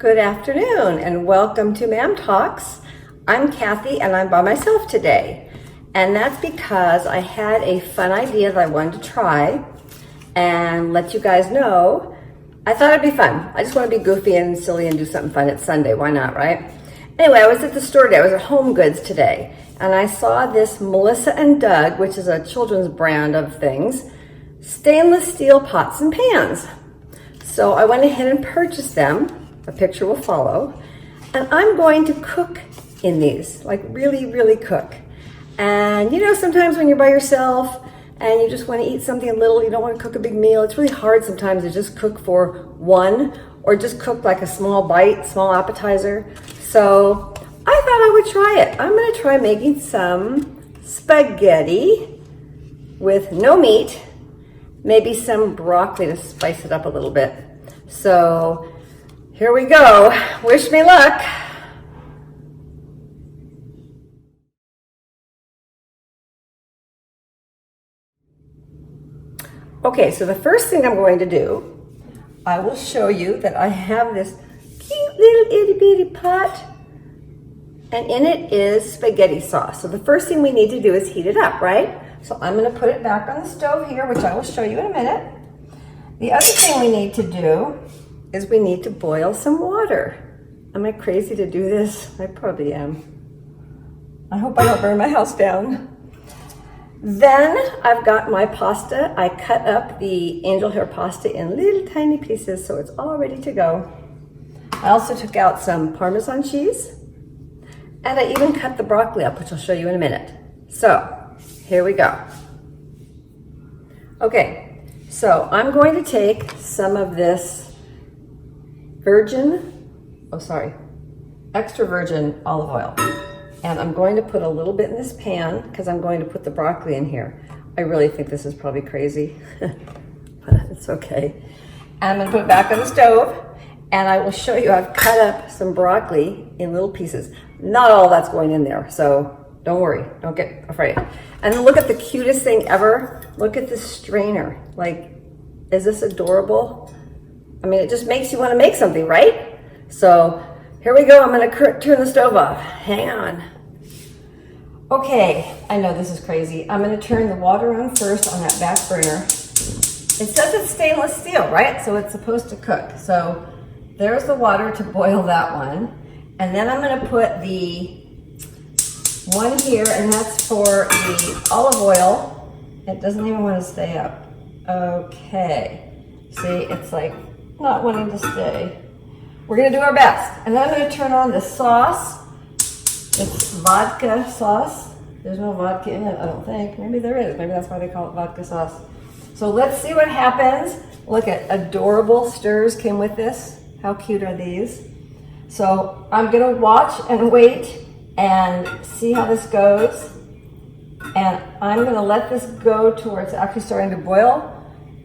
Good afternoon and welcome to Ma'am Talks. I'm Kathy and I'm by myself today. And that's because I had a fun idea that I wanted to try and let you guys know. I thought it'd be fun. I just want to be goofy and silly and do something fun. It's Sunday, why not, right? Anyway, I was at the store today. I was at Home Goods today and I saw this Melissa and Doug, which is a children's brand of things, stainless steel pots and pans. So I went ahead and purchased them. A picture will follow. And I'm going to cook in these, like really cook. And you know, sometimes when you're by yourself and you just want to eat something little, you don't want to cook a big meal. It's really hard sometimes to just cook for one or just cook like a small bite, small appetizer. So I thought I would try it. I'm going to try making some spaghetti with no meat, maybe some broccoli to spice it up a little bit. So here we go. Wish me luck. Okay, so the first thing I'm going to do, I will show you that I have this cute little itty bitty pot and in it is spaghetti sauce. So the first thing we need to do is heat it up, right? So I'm going to put it back on the stove here, which I will show you in a minute. The other thing we need to do is we need to boil some water. Am I crazy to do this? I probably am. I hope I don't burn my house down. Then I've got my pasta. I cut up the angel hair pasta in little tiny pieces so it's all ready to go. I also took out some Parmesan cheese and I even cut the broccoli up, which I'll show you in a minute. So here we go. Okay, so I'm going to take some of this extra virgin olive oil. And I'm going to put a little bit in this pan because I'm going to put the broccoli in here. I really think this is probably crazy, but it's okay. And I'm gonna put it back on the stove and I will show you I've cut up some broccoli in little pieces. Not all that's going in there, so don't worry, don't get afraid. And then look at the cutest thing ever. Look at this strainer. Like, is this adorable? I mean, it just makes you want to make something, right? So here we go. I'm going to turn the stove off. Hang on. Okay, I know this is crazy. I'm going to turn the water on first on that back burner. It says it's stainless steel, right? So it's supposed to cook. So there's the water to boil that one. And then I'm going to put the one here, and that's for the olive oil. It doesn't even want to stay up. Okay. See, it's like not wanting to stay. We're gonna do our best. And then I'm gonna turn on the sauce. It's vodka sauce. There's no vodka in it, I don't think. Maybe there is, maybe that's why they call it vodka sauce. So let's see what happens. Look at adorable stirs came with this. How cute are these? So I'm gonna watch and wait and see how this goes. And I'm gonna let this go towards actually starting to boil.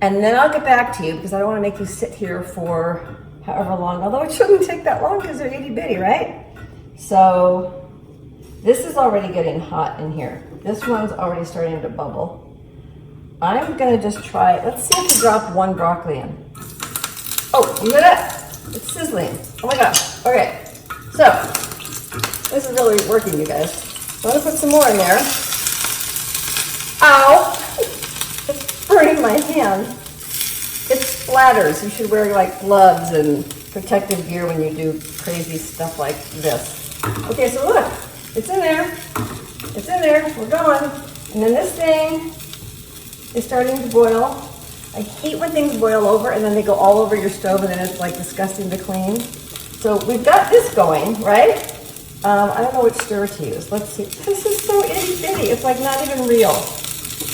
And then I'll get back to you because I don't want to make you sit here for however long, although it shouldn't take that long because they're itty bitty, right? So this is already getting hot in here. This one's already starting to bubble. I'm gonna just try it. Let's see if we drop one broccoli in. Oh, you hear that? It's sizzling. Oh my gosh. Okay, so this is really working, you guys. So I'm gonna put some more in there. Ow! Burning my hand. It splatters. You should wear like gloves and protective gear when you do crazy stuff like this. Okay, so look, it's in there. It's in there. We're going. And then this thing is starting to boil. I hate when things boil over and then they go all over your stove and then it's like disgusting to clean. So we've got this going, right? I don't know which stir to use. Let's see. This is so itty bitty. It's like not even real.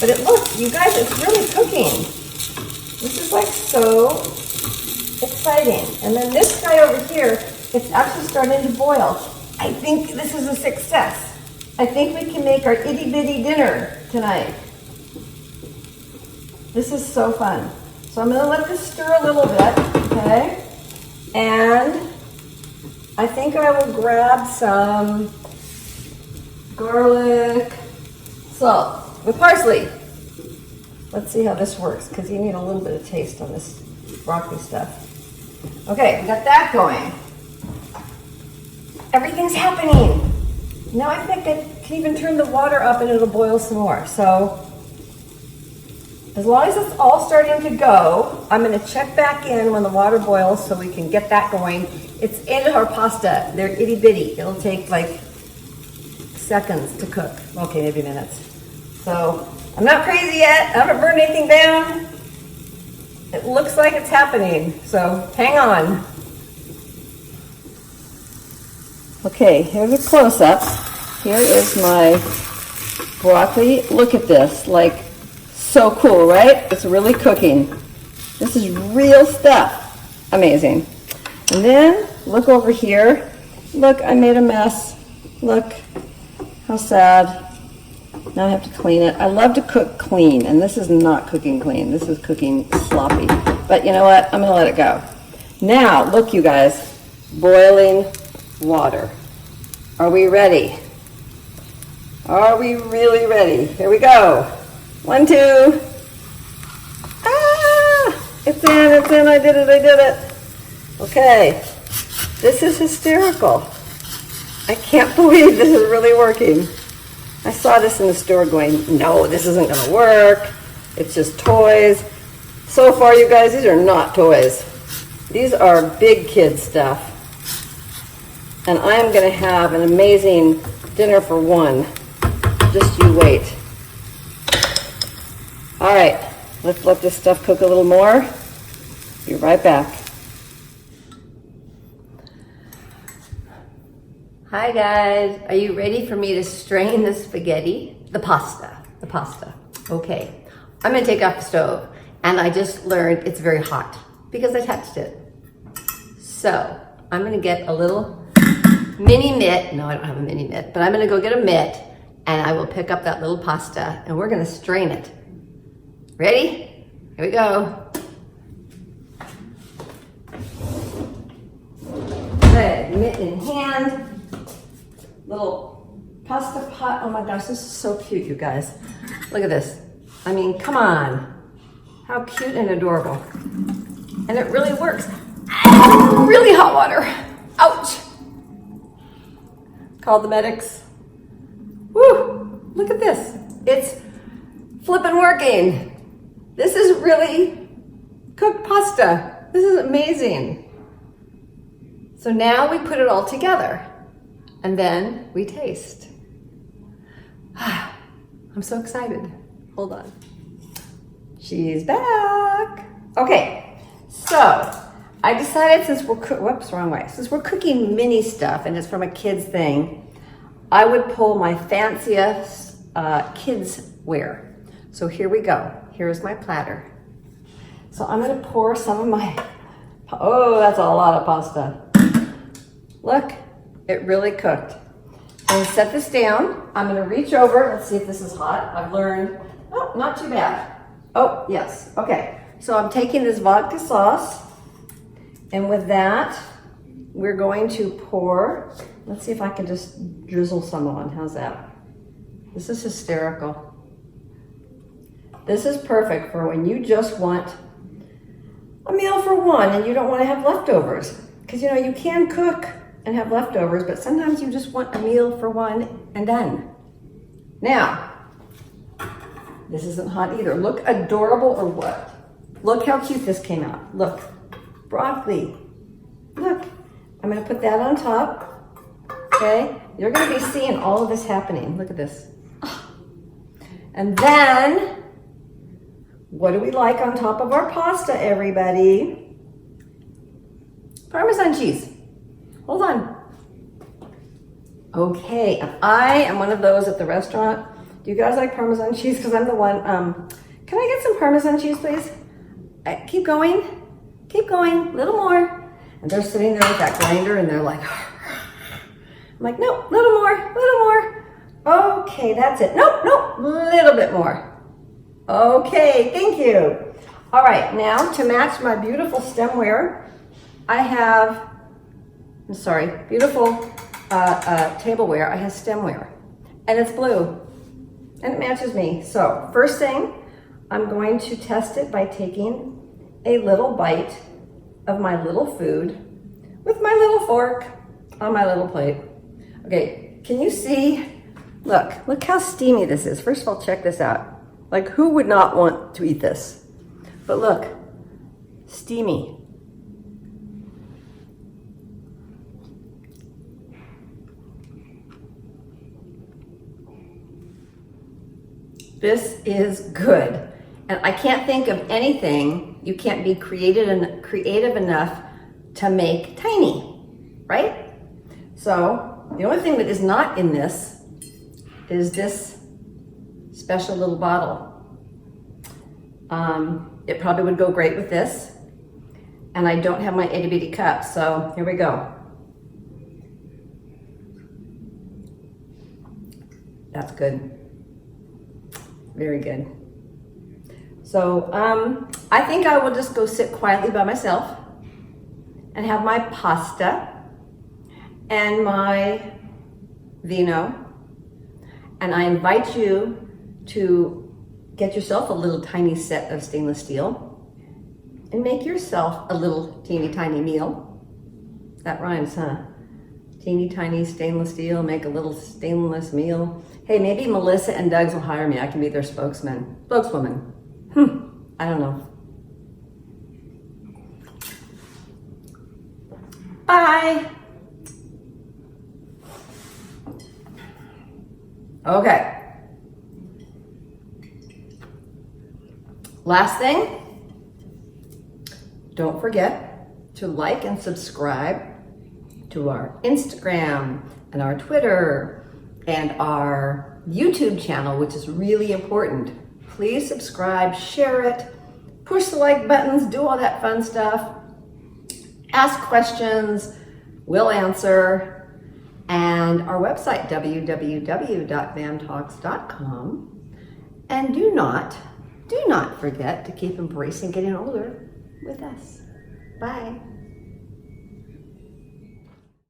But it looks, you guys, it's really cooking. This is like so exciting. And then this guy over here, it's actually starting to boil. I think this is a success. I think we can make our itty bitty dinner tonight. This is so fun. So I'm gonna let this stir a little bit, okay? And I think I will grab some garlic salt with parsley. Let's see how this works, because you need a little bit of taste on this broccoli stuff. Okay, we got that going. everything's happening. Now I think I can even turn the water up and it'll boil some more. So as long as it's all starting to go, I'm gonna check back in when the water boils so we can get that going. It's in our pasta. They're itty bitty. It'll take like seconds to cook. Okay, maybe minutes. So I'm not crazy yet. I haven't burned anything down. It looks like it's happening. So hang on. Okay, here's a close-up. Here is my broccoli. Look at this, like so cool, right? It's really cooking. This is real stuff. Amazing. And then look over here. Look, I made a mess. Look, how sad. Now I have to clean it. I love to cook clean, and this is not cooking clean. This is cooking sloppy. But you know what? I'm gonna let it go. Now, look you guys, boiling water. Are we ready? Are we really ready? Here we go. 1, 2. Ah! It's in, I did it. Okay. This is hysterical. I can't believe this is really working. I saw this in the store going, no, this isn't gonna work. It's just toys. So far, you guys, these are not toys. These are big kid stuff. And I am gonna have an amazing dinner for one. Just you wait. All right, let's let this stuff cook a little more. Be right back. Hi guys, are you ready for me to strain the spaghetti? The pasta. Okay, I'm gonna take off the stove, and I just learned it's very hot because I touched it. So I'm gonna get a little mini mitt. No, I don't have a mini mitt, but I'm gonna go get a mitt, and I will pick up that little pasta, and we're gonna strain it. Ready? Here we go. Okay, mitt in hand. Little pasta pot. Oh my gosh, this is so cute, you guys. Look at this. I mean, come on. How cute and adorable. And it really works. Really hot water. Ouch. Call the medics. Woo, look at this. It's flipping working. This is really cooked pasta. This is amazing. So now we put it all together. And then we taste. I'm so excited. Hold on. She's back. Okay, so I decided since we're cooking mini stuff and it's from a kid's thing, I would pull my fanciest kids wear. So here we go. Here's my platter. So I'm gonna pour some of my, oh, that's a lot of pasta. Look. It really cooked. I'm gonna set this down. I'm gonna reach over. Let's see if this is hot. I've learned, oh, not too bad. Oh, yes, okay. So I'm taking this vodka sauce, and with that, we're going to pour, let's see if I can just drizzle some on. How's that? This is hysterical. This is perfect for when you just want a meal for one and you don't want to have leftovers. Because you know, you can cook and have leftovers, but sometimes you just want a meal for one and done. Now, this isn't hot either. Look adorable or what? Look how cute this came out. Look, broccoli. Look, I'm gonna put that on top, okay? You're gonna be seeing all of this happening. Look at this. And then, what do we like on top of our pasta, everybody? Parmesan cheese. Hold on. Okay, I am one of those at the restaurant. Do you guys like Parmesan cheese? Because I'm the one, can I get some Parmesan cheese, please? Keep going, a little more. And they're sitting there with that grinder and they're like, I'm like, no, little more. Okay, that's it. Nope, little bit more. Okay, thank you. All right, now to match my beautiful stemware, I have, beautiful tableware. I have stemware, and it's blue, and it matches me. So first thing, I'm going to test it by taking a little bite of my little food with my little fork. on my little plate. Okay, can you see? Look how steamy this is. First of all, check this out. Like, who would not want to eat this? But look, steamy. This is good. And I can't think of anything you can't be creative enough to make tiny, right? So the only thing that is not in this is this special little bottle. It probably would go great with this. And I don't have my itty bitty cup, so here we go. That's good. Very good. So I think I will just go sit quietly by myself and have my pasta and my vino. And I invite you to get yourself a little tiny set of stainless steel and make yourself a little teeny tiny meal. That rhymes, huh? Teeny tiny stainless steel, make a little stainless meal. Hey, maybe Melissa and Doug's will hire me. I can be their spokeswoman. I don't know. Bye. Okay. Last thing, don't forget to like and subscribe to our Instagram and our Twitter and our YouTube channel, which is really important. Please subscribe, share it, push the like buttons, do all that fun stuff. Ask questions, we'll answer. And our website, www.vantalks.com. And do not forget to keep embracing getting older with us. Bye.